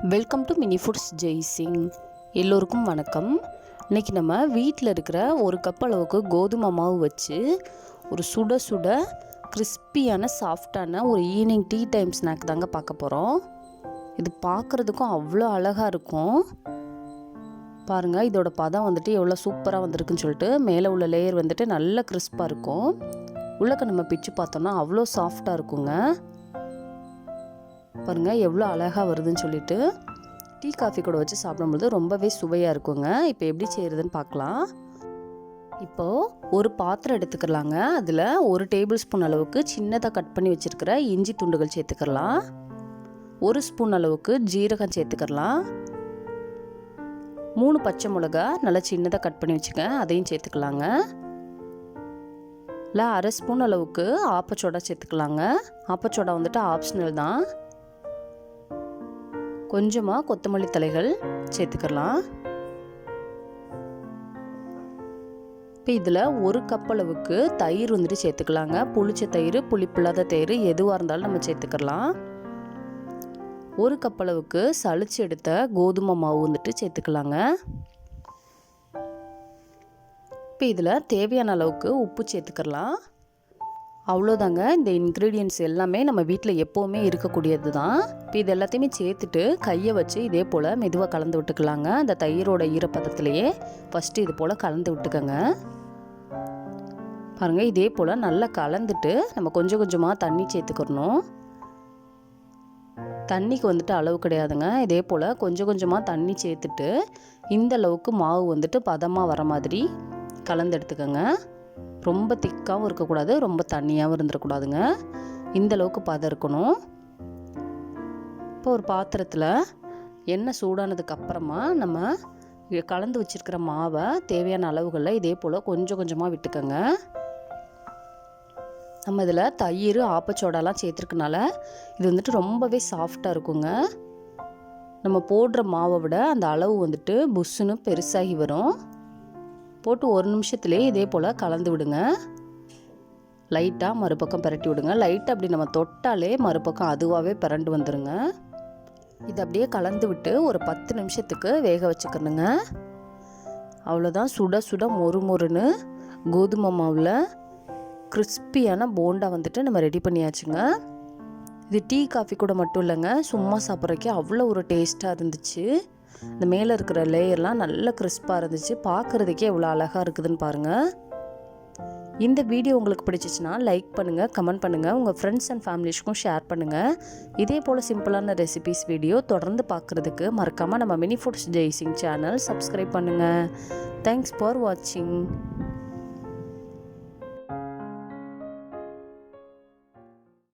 Welcome to mini foods Jaisingh. எல்லோருக்கும் வணக்கம். இன்றைக்கி நம்ம வீட்டில் இருக்கிற ஒரு கப் அளவுக்கு கோதுமை மாவு வச்சு ஒரு சுட சுட கிறிஸ்பியான சாஃப்டான ஒரு ஈவினிங் டீ டைம் ஸ்நாக் தாங்க பார்க்க போகிறோம். இது பார்க்குறதுக்கும் அவ்வளோ அழகாக இருக்கும். பாருங்கள், இதோட பதம் வந்துட்டு எவ்வளோ சூப்பராக வந்திருக்குன்னு சொல்லிட்டு. மேலே உள்ள லேயர் வந்துட்டு நல்ல கிறிஸ்பாக இருக்கும். உள்ளக்க நம்ம பிச்சு பார்த்தோன்னா அவ்வளோ சாஃப்டாக இருக்குங்க. பாருங்கள் எவ்வளோ அழகாக வருதுன்னு சொல்லிட்டு. டீ காஃபி கூட வச்சு சாப்பிடும்போது ரொம்பவே சுவையாக இருக்குங்க. இப்போ எப்படி செய்கிறதுன்னு பார்க்கலாம். இப்போது ஒரு பாத்திரம் எடுத்துக்கலாங்க. அதில் 1 டேபிள் ஸ்பூன் அளவுக்கு சின்னதாக கட் பண்ணி வச்சுருக்கிற இஞ்சி துண்டுகள் சேர்த்துக்கலாம். 1 ஸ்பூன் அளவுக்கு ஜீரகம் சேர்த்துக்கலாம். 3 பச்சை மிளகா நல்லா சின்னதாக கட் பண்ணி வச்சுக்கேன், அதையும் சேர்த்துக்கலாங்க. இல்லை 1/2 ஸ்பூன் அளவுக்கு ஆப்பச்சோடா சேர்த்துக்கலாங்க. ஆப்பச்சோடா வந்துட்டு ஆப்ஷனல் தான். கொஞ்சமாக கொத்தமல்லி தலைகள் சேர்த்துக்கலாம். இப்போ இதில் 1 கப் அளவுக்கு தயிர் வந்துட்டு சேர்த்துக்கலாங்க. புளிச்ச தயிர், புளிப்பில்லாத தயிர் எதுவாக இருந்தாலும் நம்ம சேர்த்துக்கலாம். 1 கப் அளவுக்கு சளிச்சு எடுத்த கோதுமை மாவு வந்துட்டு சேர்த்துக்கலாங்க. இப்போ இதில் தேவையான அளவுக்கு உப்பு சேர்த்துக்கலாம். அவ்வளோதாங்க. இந்த இன்க்ரீடியன்ட்ஸ் எல்லாமே நம்ம வீட்டில் எப்போவுமே இருக்கக்கூடியது தான். இப்போ இது எல்லாத்தையுமே சேர்த்துட்டு கையை வச்சு இதே போல் மெதுவாக கலந்து விட்டுக்கலாங்க. அந்த தயிரோட ஈரப்பதத்திலேயே ஃபஸ்ட்டு இது போல் கலந்து விட்டுக்கோங்க. பாருங்கள், இதே போல் நல்லா கலந்துட்டு நம்ம கொஞ்சம் கொஞ்சமாக தண்ணி சேர்த்துக்கணும். தண்ணிக்கு வந்துட்டு அளவு கிடையாதுங்க. இதே போல் கொஞ்சம் கொஞ்சமாக தண்ணி சேர்த்துட்டு இந்த அளவுக்கு மாவு வந்துட்டு பதமாக வர மாதிரி கலந்து எடுத்துக்கோங்க. ரொம்ப திக்காகவும் இருக்கக்கூடாது, ரொம்ப தண்ணியாகவும் இருந்துடக்கூடாதுங்க. இந்த அளவுக்கு பதம் இருக்கணும். இப்போ ஒரு பாத்திரத்தில் எண்ணெய் சூடானதுக்கு அப்புறமா நம்ம கலந்து வச்சுருக்கிற மாவை தேவையான அளவுகளில் இதே போல் கொஞ்சம் கொஞ்சமாக விட்டுக்கோங்க. நம்ம இதில் தயிர், ஆப்பச்சோடாலாம் சேர்த்துருக்கனால இது வந்துட்டு ரொம்பவே சாஃப்டாக இருக்குங்க. நம்ம போடுற மாவை விட அந்த அளவு வந்துட்டு புஷ்ஷுன்னு பெருசாகி வரும். போட்டு 1 நிமிஷத்துலேயே இதே போல் கலந்து விடுங்க. லைட்டாக மறுபக்கம் பரட்டி விடுங்க. லைட்டாக அப்படி நம்ம தொட்டாலே மறுபக்கம் அதுவாகவே பரண்டு வந்துடுங்க. இதை அப்படியே கலந்து விட்டு ஒரு 10 நிமிஷத்துக்கு வேக வச்சுக்கணுங்க. அவ்வளோதான். சுட சுட மொறு மொறுன்னு கோதுமை மாவில் கிறிஸ்பியான போண்டா வந்துட்டு நம்ம ரெடி பண்ணியாச்சுங்க. இது டீ காஃபி கூட மட்டும் இல்லைங்க, சும்மா சாப்பிட்றதுக்கே அவ்வளோ ஒரு டேஸ்ட்டாக இருந்துச்சு. இந்த மேலே இருக்கிற லேயர்லாம் நல்ல கிறிஸ்பாக இருந்துச்சு. பார்க்குறதுக்கே எவ்வளோ அழகாக இருக்குதுன்னு பாருங்கள். இந்த வீடியோ உங்களுக்கு பிடிச்சிச்சின்னா லைக் பண்ணுங்கள், கமெண்ட் பண்ணுங்கள், உங்கள் ஃப்ரெண்ட்ஸ் அண்ட் ஃபேமிலிஸ்க்கும் ஷேர் பண்ணுங்கள். இதே போல் சிம்பிளான ரெசிபீஸ் வீடியோ தொடர்ந்து பார்க்குறதுக்கு மறக்காமல் நம்ம mini foods Jaisingh channel subscribe பண்ணுங்கள். தேங்க்ஸ் ஃபார் வாட்சிங்.